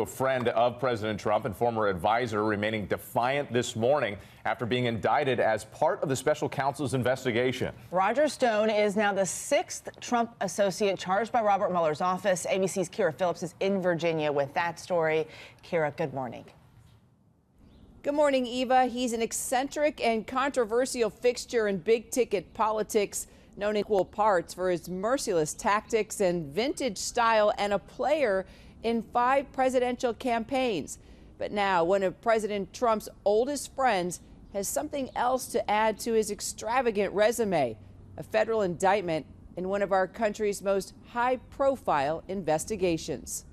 A friend of President Trump and former advisor remaining defiant this morning after being indicted as part of the special counsel's investigation. Roger Stone is now the 6th Trump associate charged by Robert Mueller's office. ABC's Kira Phillips is in Virginia with that story. Kira, good morning. Good morning, Eva. He's an eccentric and controversial fixture in big-ticket politics, known in equal parts for his merciless tactics and vintage style, and a player in 5 presidential campaigns. But now one of President Trump's oldest friends has something else to add to his extravagant resume, a federal indictment in one of our country's most high-profile investigations.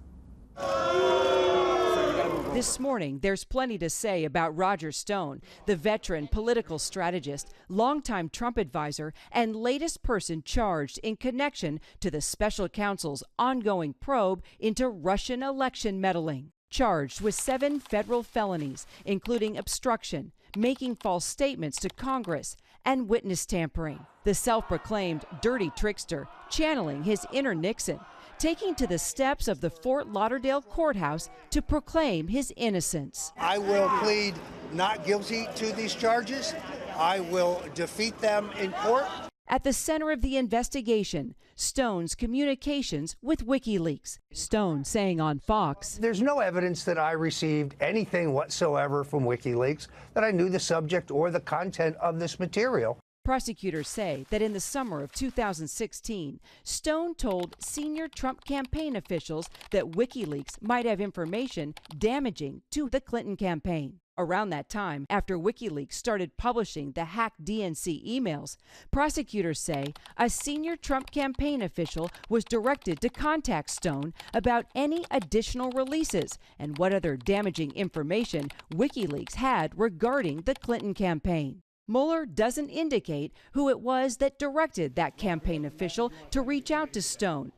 This morning, there's plenty to say about Roger Stone, the veteran political strategist, longtime Trump advisor, and latest person charged in connection to the special counsel's ongoing probe into Russian election meddling. Charged with 7 federal felonies, including obstruction, making false statements to Congress, and witness tampering. The self-proclaimed dirty trickster channeling his inner Nixon, taking to the steps of the Fort Lauderdale courthouse to proclaim his innocence. I will plead not guilty to these charges. I will defeat them in court. At the center of the investigation, Stone's communications with WikiLeaks. Stone saying on Fox, "There's no evidence that I received anything whatsoever from WikiLeaks, that I knew the subject or the content of this material." Prosecutors say that in the summer of 2016, Stone told senior Trump campaign officials that WikiLeaks might have information damaging to the Clinton campaign. Around that time, after WikiLeaks started publishing the hacked DNC emails, prosecutors say a senior Trump campaign official was directed to contact Stone about any additional releases and what other damaging information WikiLeaks had regarding the Clinton campaign. Mueller doesn't indicate who it was that directed that campaign official to reach out to Stone.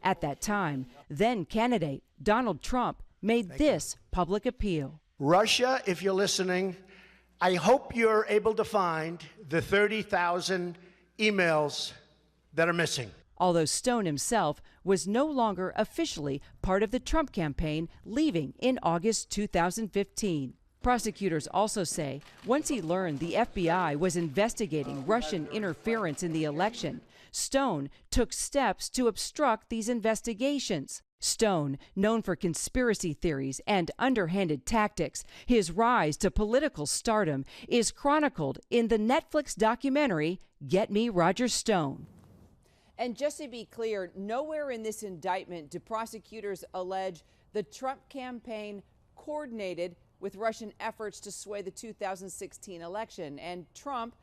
At that time, then candidate Donald Trump made this public appeal. Russia, if you're listening, I hope you're able to find the 30,000 emails that are missing. Although Stone himself was no longer officially part of the Trump campaign, leaving in August 2015. Prosecutors also say once he learned the FBI was investigating Russian interference in the election, Stone took steps to obstruct these investigations. Stone, known for conspiracy theories and underhanded tactics, his rise to political stardom is chronicled in the Netflix documentary Get Me Roger Stone. And just to be clear, nowhere in this indictment do prosecutors allege the Trump campaign coordinated with Russian efforts to sway the 2016 election. And Trump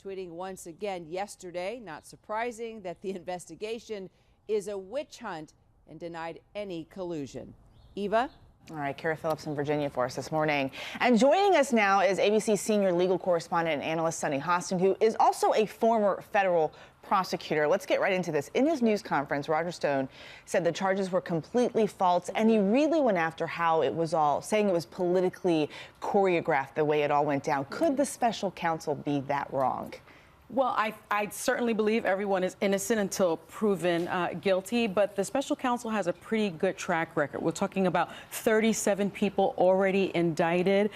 tweeting once again yesterday, not surprising, that the investigation is a witch hunt and denied any collusion. Eva? All right, Kira Phillips in Virginia for us this morning. And joining us now is ABC senior legal correspondent and analyst Sunny Hostin, who is also a former federal prosecutor. Let's get right into this. In his news conference, Roger Stone said the charges were completely false, and he really went after how it was all, saying it was politically choreographed the way it all went down. Could the special counsel be that wrong? Well, I certainly believe everyone is innocent until proven guilty, but the special counsel has a pretty good track record. We're talking about 37 people already indicted.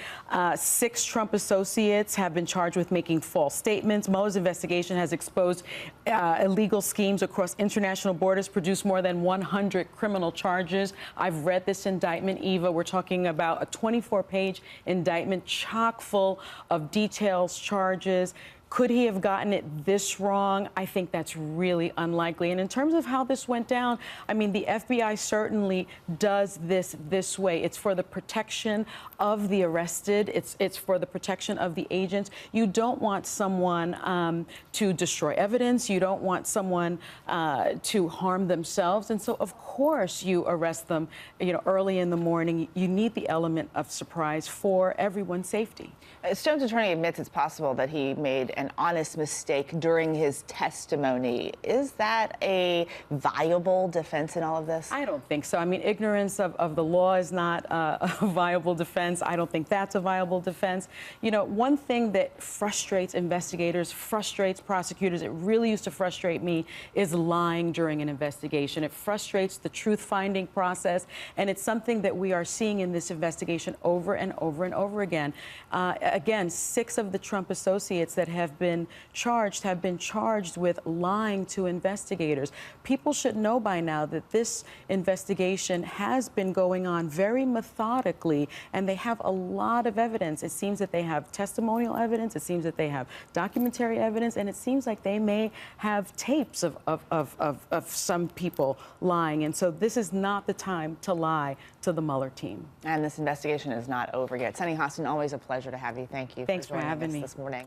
6 Trump associates have been charged with making false statements. Mueller's investigation has exposed illegal schemes across international borders, produced more than 100 criminal charges. I've read this indictment, Eva. We're talking about a 24-page indictment chock full of details, charges. Could he have gotten it this wrong? I think that's really unlikely. And in terms of how this went down, I mean, the FBI certainly does this way. It's for the protection of the arrested. It's for the protection of the agents. You don't want someone to destroy evidence. You don't want someone to harm themselves. And so, of course, you arrest them, early in the morning. You need the element of surprise for everyone's safety. Stone's attorney admits it's possible that he made an honest mistake during his testimony. Is that a viable defense in all of this? I don't think so. I mean, ignorance of the law is not a viable defense. I don't think that's a viable defense. One thing that frustrates investigators, frustrates prosecutors, it really used to frustrate me, is lying during an investigation. It frustrates the truth-finding process, and it's something that we are seeing in this investigation over and over and over again. Again, 6 of the Trump associates that have been charged with lying to investigators. People should know by now that this investigation has been going on very methodically, and they have a lot of evidence. It seems that they have testimonial evidence, it seems that they have documentary evidence, and it seems like they may have tapes of some people lying. And so this is not the time to lie to the Mueller team. And this investigation is not over yet. Sunny Hostin, always a pleasure to have you. Thank you Thanks for joining having us me this morning.